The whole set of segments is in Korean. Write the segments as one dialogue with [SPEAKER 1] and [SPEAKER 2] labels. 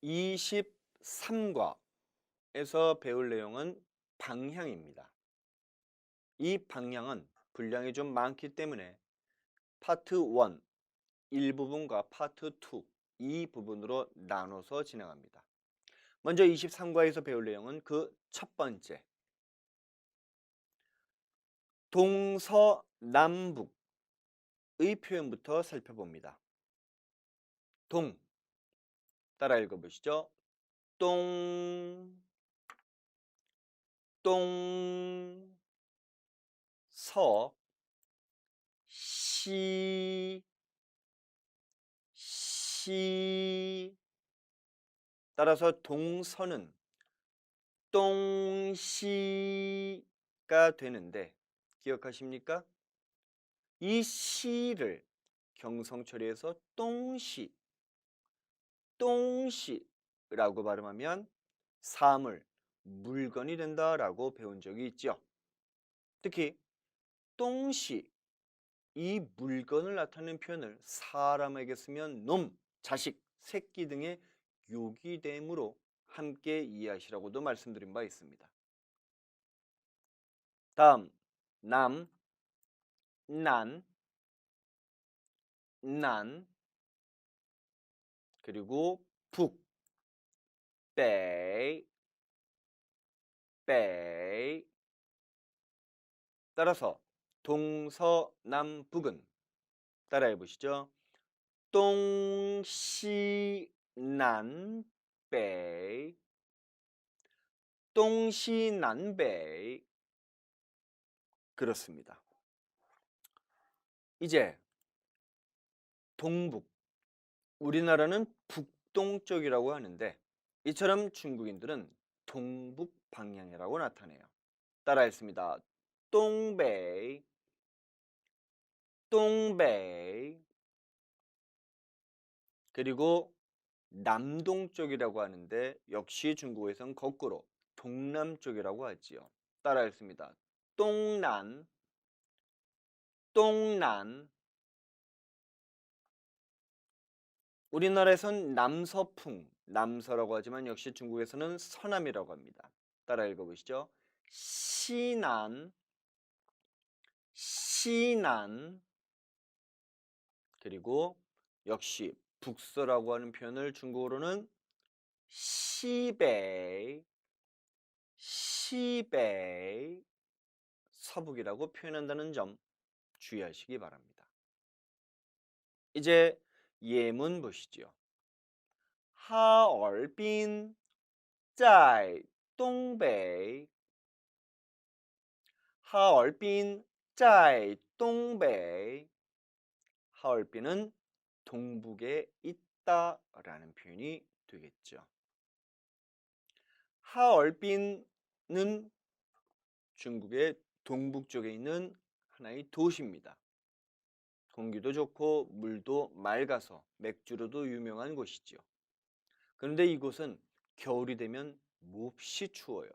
[SPEAKER 1] 23과에서 배울 내용은 방향입니다. 이 방향은 분량이 좀 많기 때문에 파트 1, 일부분과 파트 2, 이 부분으로 나눠서 진행합니다. 먼저 23과에서 배울 내용은 그 첫 번째, 동서남북의 표현부터 살펴봅니다. 동, 따라 읽어보시죠. 똥, 똥, 서, 시, 시. 따라서 동서는 똥시가 되는데 기억하십니까? 이 시를 경성 처리해서 똥시, 똥시라고 발음하면 사물, 물건이 된다라고 배운 적이 있죠. 특히 똥시, 이 물건을 나타내는 표현을 사람에게 쓰면 놈, 자식, 새끼 등의 요기됨으로 함께 이해하시라고도 말씀드린 바 있습니다. 다음, 남, 난, 그리고 북, 배, 따라서 동서남북은 따라해 보시죠. 동시남北, 동시남北. 그렇습니다. 이제 동북, 우리나라는 북동쪽이라고 하는데 이처럼 중국인들은 동북 방향이라고 나타내요. 따라했습니다. 동베이, 동베이. 그리고 남동쪽이라고 하는데 역시 중국에선 거꾸로 동남쪽이라고 하지요. 따라했습니다. 동난, 동난. 우리나라에선 남서풍, 남서라고 하지만 역시 중국에서는 서남이라고 합니다. 따라 읽어보시죠. 시난, 시난. 그리고 역시 북서라고 하는 표현을 중국어로는 시베이, 시베이, 서북이라고 표현한다는 점 주의하시기 바랍니다. 이제 예문 보시죠. 哈尔滨在东北，哈尔滨在东北。 하얼빈은 동북에 있다라는 표현이 되겠죠. 하얼빈은 중국의 동북쪽에 있는 하나의 도시입니다. 공기도 좋고 물도 맑아서 맥주로도 유명한 곳이죠. 그런데 이곳은 겨울이 되면 몹시 추워요.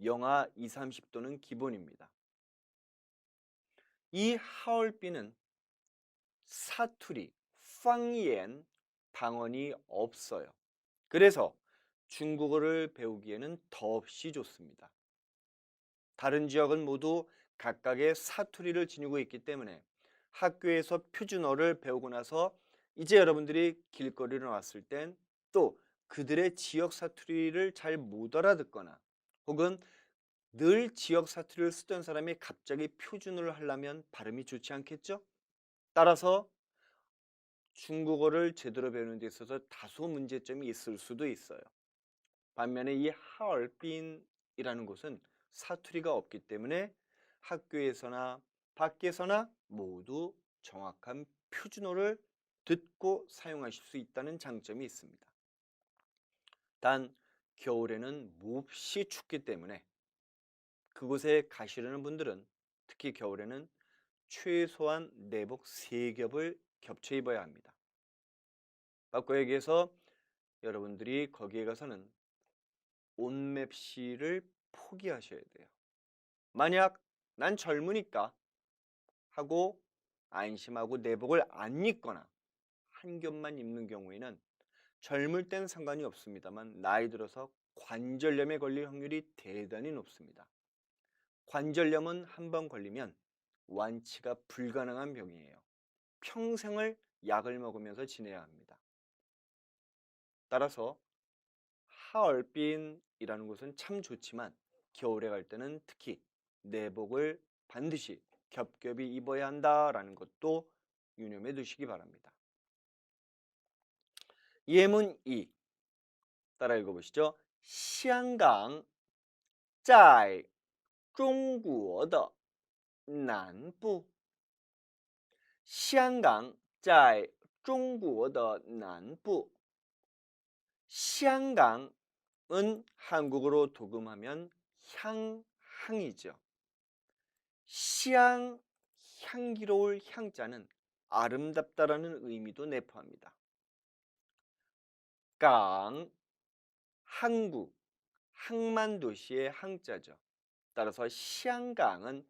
[SPEAKER 1] 영하 2, 30도는 기본입니다. 이 하얼빈은 사투리, 방옌, 방언이 없어요. 그래서 중국어를 배우기에는 더없이 좋습니다. 다른 지역은 모두 각각의 사투리를 지니고 있기 때문에 학교에서 표준어를 배우고 나서 이제 여러분들이 길거리로 나왔을 땐 또 그들의 지역 사투리를 잘 못 알아듣거나 혹은 늘 지역 사투리를 쓰던 사람이 갑자기 표준어를 하려면 발음이 좋지 않겠죠? 따라서 중국어를 제대로 배우는 데 있어서 다소 문제점이 있을 수도 있어요. 반면에 이 하얼빈이라는 곳은 사투리가 없기 때문에 학교에서나 밖에서나 모두 정확한 표준어를 듣고 사용하실 수 있다는 장점이 있습니다. 단 겨울에는 몹시 춥기 때문에 그곳에 가시려는 분들은 특히 겨울에는 최소한 내복 3겹을 겹쳐 입어야 합니다. 바꿔 얘기해서 여러분들이 거기에 가서는 옷맵시를 포기하셔야 돼요. 만약 난 젊으니까 하고 안심하고 내복을 안 입거나 한 겹만 입는 경우에는 젊을 땐 상관이 없습니다만 나이 들어서 관절염에 걸릴 확률이 대단히 높습니다. 관절염은 한 번 걸리면 완치가 불가능한 병이에요. 평생을 약을 먹으면서 지내야 합니다. 따라서 하얼빈이라는 곳은 참 좋지만 겨울에 갈 때는 특히 내복을 반드시 겹겹이 입어야 한다라는 것도 유념해 두시기 바랍니다. 예문 2 따라 읽어보시죠. 香港在中国的南部。香港在中国的南部。 香港은 한국어로 도금하면 향이죠. 향기로울 향자는 아름답다라는 의미도 내포합니다. 강, 항구, 항만도시의 항자죠. 따라서香港은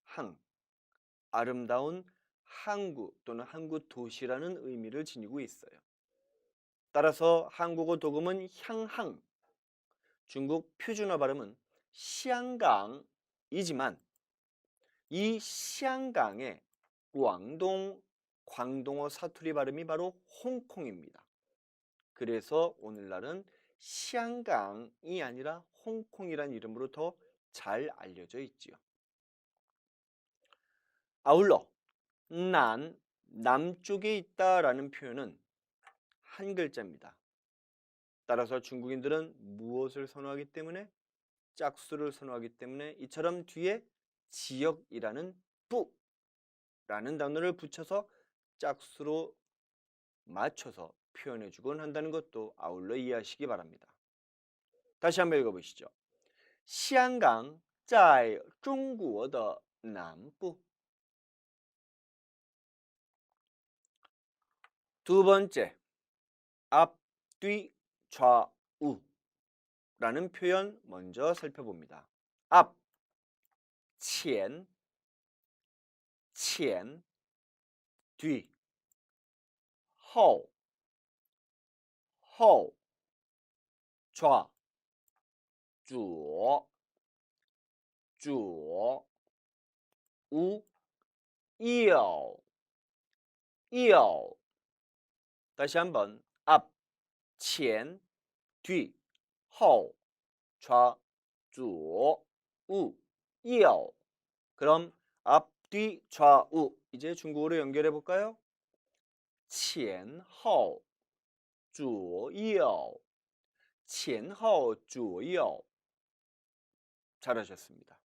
[SPEAKER 1] 항, 아름다운 항구 또는 항구 도시라는 의미를 지니고 있어요. 따라서 한국어 도금은 향항, 중국 표준어 발음은香港이지만 이香港의 광동어 사투리 발음이 바로 홍콩입니다. 그래서 오늘날은香港이 아니라 홍콩이란 이름으로 더 잘 알려져 있지요. 아울러 남쪽에 있다라는 표현은 한 글자입니다. 따라서 중국인들은 무엇을 선호하기 때문에? 짝수를 선호하기 때문에 이처럼 뒤에 지역이라는 뿌라는 단어를 붙여서 짝수로 맞춰서 표현해주곤 한다는 것도 아울러 이해하시기 바랍니다. 다시 한번 읽어보시죠. 香港在中国的南部。 두 번째, 앞, 뒤, 좌우 라는 표현 먼저 살펴봅니다. 앞, 前, 뒤, 后, 좌, 左, 우, 右. 다시 한번 앞, 前, 뒤, 后, 좌, 左, 우, 右. 그럼 앞, 뒤, 좌우 이제 중국어로 연결해 볼까요? 前后左右 前后左右 잘하셨습니다.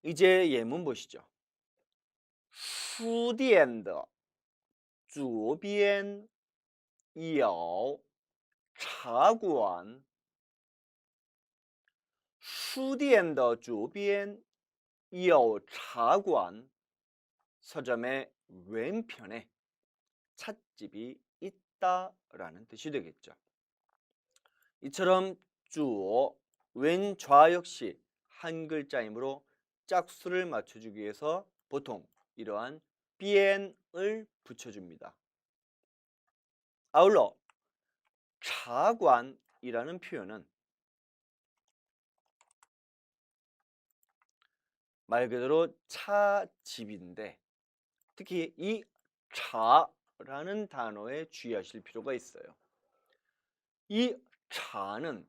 [SPEAKER 1] 이제 예문 보시죠. 书店的左边有茶馆。书店的左边有茶馆. 서점의 왼편에 찻집이 있다라는 뜻이 되겠죠. 이처럼 쭈어, 왼 좌 역시 한 글자이므로 짝수를 맞춰주기 위해서 보통 이러한 비엔을 붙여줍니다. 아울러 차관이라는 표현은 말 그대로 차집인데 특히 이 차라는 단어에 주의하실 필요가 있어요. 이 차는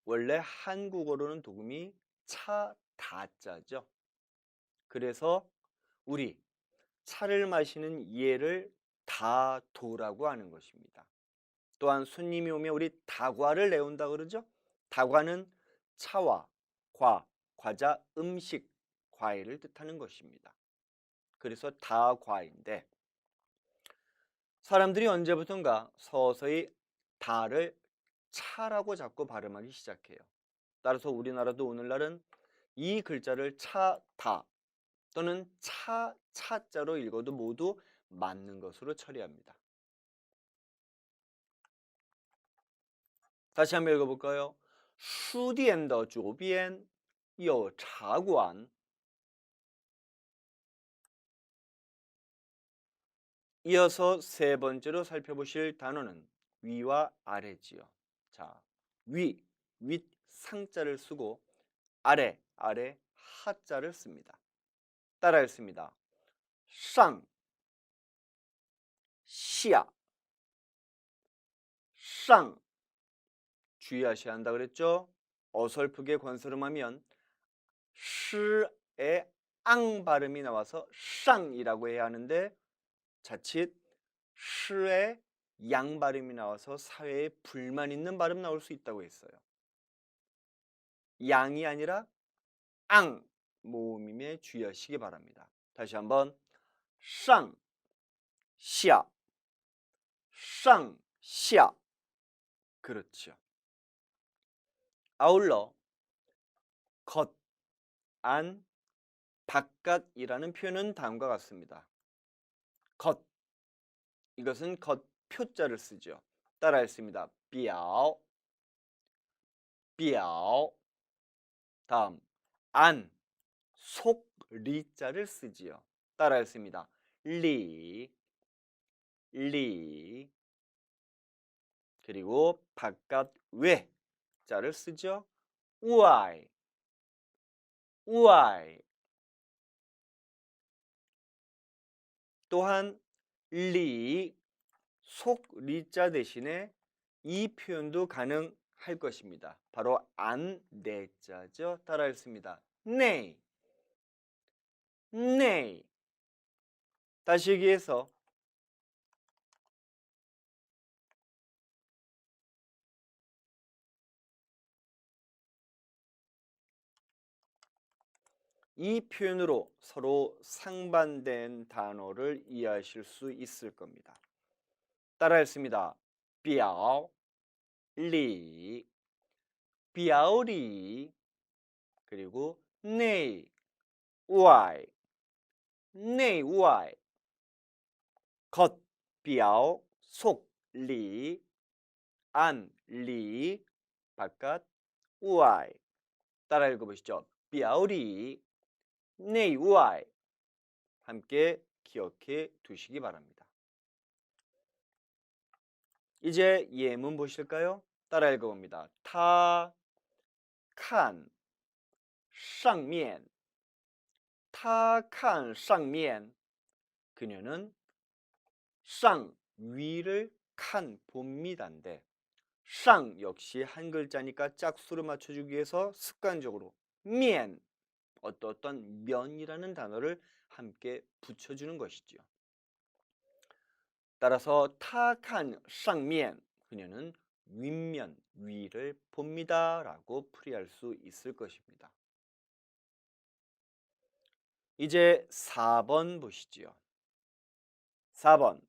[SPEAKER 1] 원래 한국어로는 도금이 차다자죠. 그래서 우리 차를 마시는 얘를 다도라고 하는 것입니다. 또한 손님이 오면 우리 다과를 내온다 그러죠. 다과는 차와 과자, 음식, 과일을 뜻하는 것입니다. 그래서 다과인데 사람들이 언제부턴가 서서히 다를 차라고 자꾸 발음하기 시작해요. 따라서 우리나라도 오늘날은 이 글자를 차다 또는 차자로 읽어도 모두 맞는 것으로 처리합니다. 다시 한번 읽어볼까요? 书店的左边有茶馆. 이어서 세 번째로 살펴보실 단어는 위와 아래지요. 자, 위, 윗 상자를 쓰고 아래, 아래 하자를 씁니다. 따라 읽습니다. 上, 下, 上 주의하셔야 한다 그랬죠? 어설프게 건설음하면 시의 앙 발음이 나와서 쌍이라고 해야 하는데 자칫 시의 양 발음이 나와서 사회에 불만 있는 발음 나올 수 있다고 했어요. 양이 아니라 앙 모음임에 주의하시기 바랍니다. 다시 한번 上下 上下 그렇죠. 아울러 겉, 안, 바깥이라는 표현은 다음과 같습니다. 겉, 이것은 겉표자를 쓰죠. 따라 했습니다. 表, 表. 다음 안, 속 리자를 쓰지요. 따라 했습니다. 里, 里. 그리고 바깥 외 자를 쓰죠. 外, 外. 또한 리, 속 리자 대신에 이 표현도 가능할 것입니다. 바로 안 내자죠. 따라 했습니다. 네, 네. 다시 얘기해서 이 표현으로 서로 상반된 단어를 이해하실 수 있을 겁니다. 따라 했습니다. 表里, 表里. 그리고 内外, 内外. 겉, 表, 속, 里, 안, 리, 바깥, 外. 따라 읽어보시죠. 表里, 内外. 함께 기억해 두시기 바랍니다. 이제 예문 보실까요? 따라 읽어봅니다. 他看上面他看上面 그녀는 상 위를 칸 봅니다인데 상 역시 한 글자니까 짝수를 맞춰주기 위해서 습관적으로 면 어떤 면이라는 단어를 함께 붙여주는 것이지요. 따라서 타칸 쌍면 그녀는 윗면 위를 봅니다 라고 풀이할 수 있을 것입니다. 이제 4번 보시지요. 4번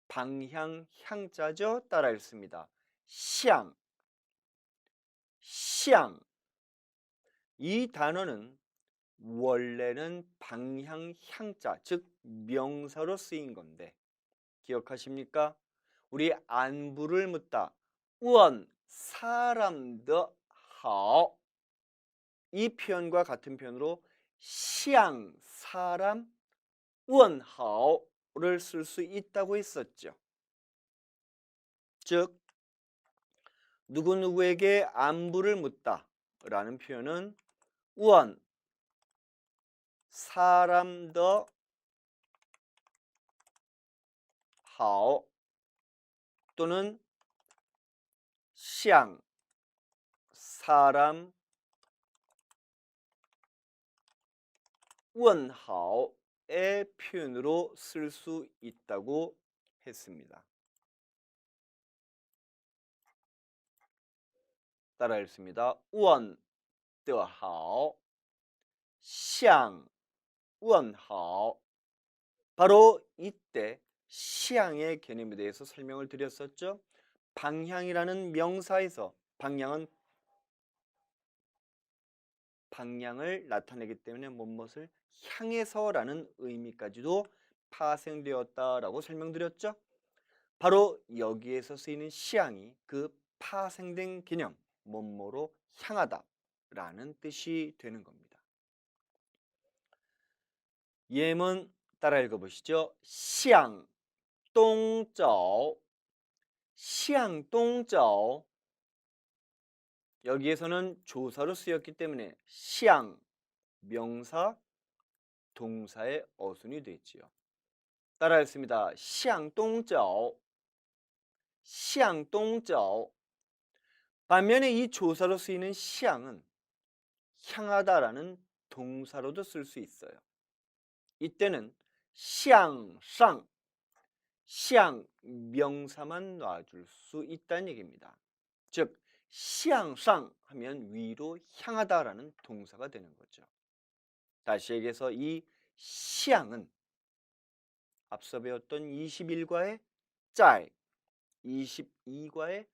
[SPEAKER 1] 방향 향자죠. 따라 읽습니다. 向, 向. 이 단어는 원래는 방향 향자 즉 명사로 쓰인 건데 기억하십니까? 우리 안부를 묻다. 问 사람더 好. 이 표현과 같은 표현으로 向 사람 问好를 쓸 수 있다고 했었죠. 즉 누구누구에게 안부를 묻다 라는 표현은 问 사람더 好 또는 向 사람 问好의 표현으로 쓸 수 있다고 했습니다. 따라 읽습니다. 问的好向问好 바로 이때 시향의 개념에 대해서 설명을 드렸었죠. 방향이라는 명사에서 방향을 나타내기 때문에 무엇을 향해서라는 의미까지도 파생되었다라고 설명드렸죠. 바로 여기에서 쓰이는 시향이 그 파생된 개념, 뭐뭐로 향하다라는 뜻이 되는 겁니다. 예문 따라 읽어보시죠. 向 동저, 向东走. 여기에서는 조사로 쓰였기 때문에 向 명사, 동사의 어순이 되지요. 따라했습니다. 向东走, 向东走. 반면에 이 조사로 쓰이는 向은 향하다라는 동사로도 쓸 수 있어요. 이때는 向上, 向 명사만 놔줄 수 있다는 얘기입니다. 즉 向上 하면 위로 향하다라는 동사가 되는 거죠. 다시 얘기해서 이 向은 앞서 배웠던 21과의 在, 22과의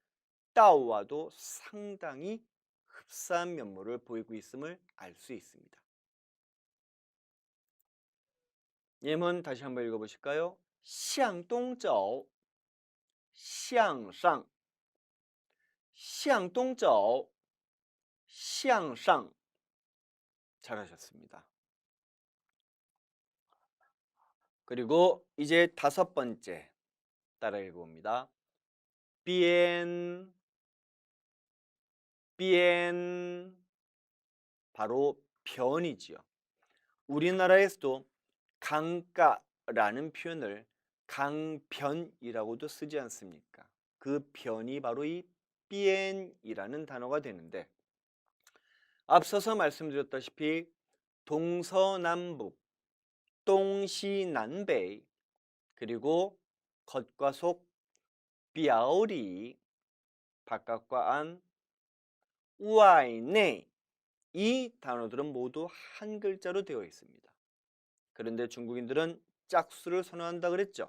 [SPEAKER 1] 到와도 상당히 흡사한 면모를 보이고 있음을 알 수 있습니다. 예문 다시 한번 읽어보실까요? 向东走, 向上, 向东走, 向上. 잘하셨습니다. 그리고 이제 다섯 번째 따라 읽어봅니다. 边, 边. 바로 변이지요. 우리나라에서도 강가라는 표현을 강변이라고도 쓰지 않습니까? 그 변이 바로 이 边이라는 단어가 되는데, 앞서서 말씀드렸다시피 동서남북, 동시남北, 그리고 겉과 속, 表里, 바깥과 안, 外内, 이 단어들은 모두 한 글자로 되어 있습니다. 그런데 중국인들은 짝수를 선호한다 그랬죠.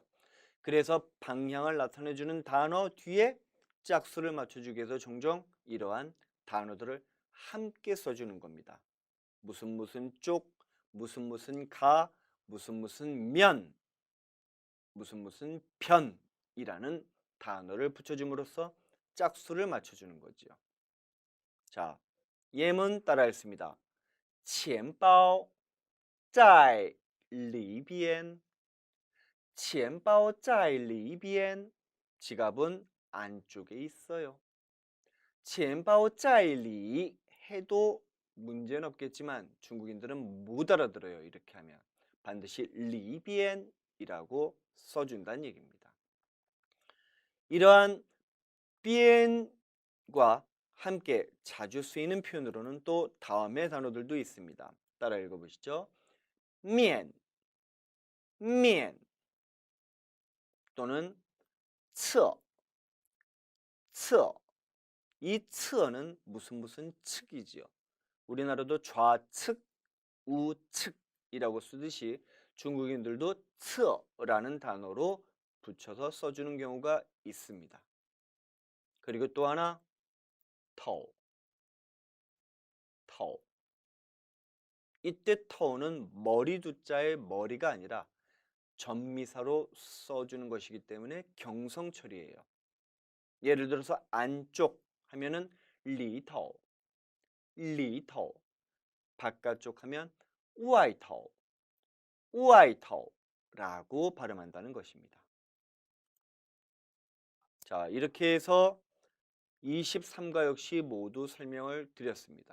[SPEAKER 1] 그래서 방향을 나타내주는 단어 뒤에 짝수를 맞춰주기 위해서 종종 이러한 단어들을 함께 써주는 겁니다. 무슨 무슨 쪽, 무슨 무슨 가, 무슨 무슨 면, 무슨 무슨 편이라는 단어를 붙여줌으로써 짝수를 맞춰주는 거지요. 자, 예문 따라 했습니다. 钱包在里边, 钱包在里边. 지갑은 안쪽에 있어요. 钱包在里 해도 문제는 없겠지만 중국인들은 못 알아들어요. 이렇게 하면 반드시 里边이라고 써준다는 얘기입니다. 이러한 边과 함께 자주 쓰이는 표현으로는 또 다음의 단어들도 있습니다. 따라 읽어보시죠. 面, 面 또는 侧, 侧. 이 侧는 무슨 측이지요. 우리나라도 좌측, 우측이라고 쓰듯이 중국인들도 侧라는 단어로 붙여서 써주는 경우가 있습니다. 그리고 또 하나 头, 头. 이때 头는 머리 두자의 머리가 아니라 전미사로 써주는 것이기 때문에 경성 처리예요. 예를 들어서 안쪽 하면은 里头, 里头. 바깥쪽 하면 外头, 外头라고 발음한다는 것입니다. 자, 이렇게 해서 23과 역시 모두 설명을 드렸습니다.